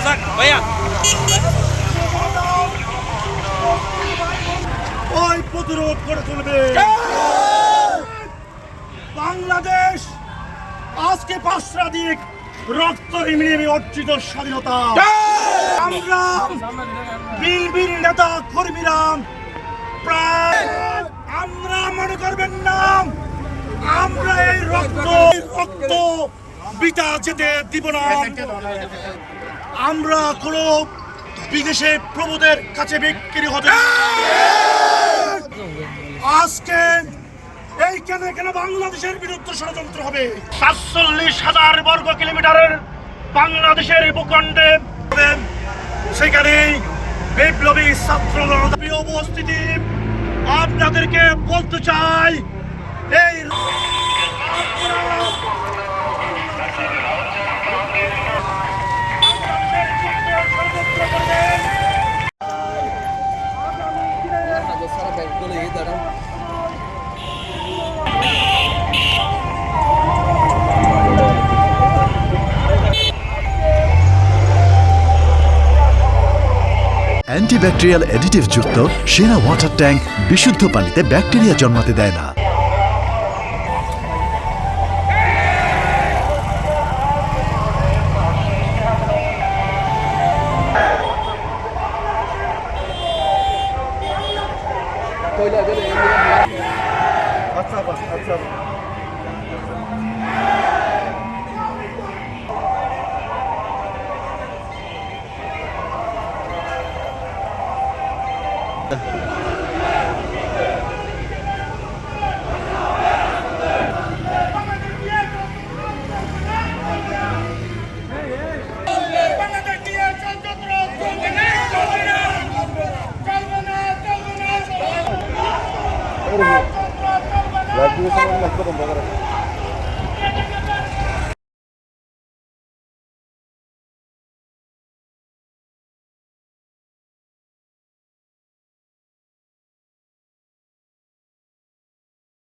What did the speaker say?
ভাইয়া ওই প্রতিরোধ করে তুলবে বাংলাদেশ। আজকে 5 শতাধিক রক্ত হিমে অর্জিত স্বাধীনতা আমরা বীর নেতা কর্মীরা প্রায় আমরা মনে করবেন না আমরা এই রক্ত বিতা যেতে দিব না। আমরা কোনো বিদেশে প্রভুদের কাছে বিক্রি হতে আজকে এইখানে কেন বাংলাদেশের বিরুদ্ধে ষড়যন্ত্র হবে। 47,000 বর্গ কিলোমিটারের বাংলাদেশের ভূখণ্ডে সেখানে বিপ্লবী ছাত্র উপস্থিতি আপনাদেরকে বলতে চাই এই অ্যান্টিব্যাকটেরিয়াল অ্যাডিটিভ যুক্ত সেরা ওয়াটার ট্যাঙ্ক বিশুদ্ধ পানিতে ব্যাকটেরিয়া জন্মাতে দেয় না। Lagi sama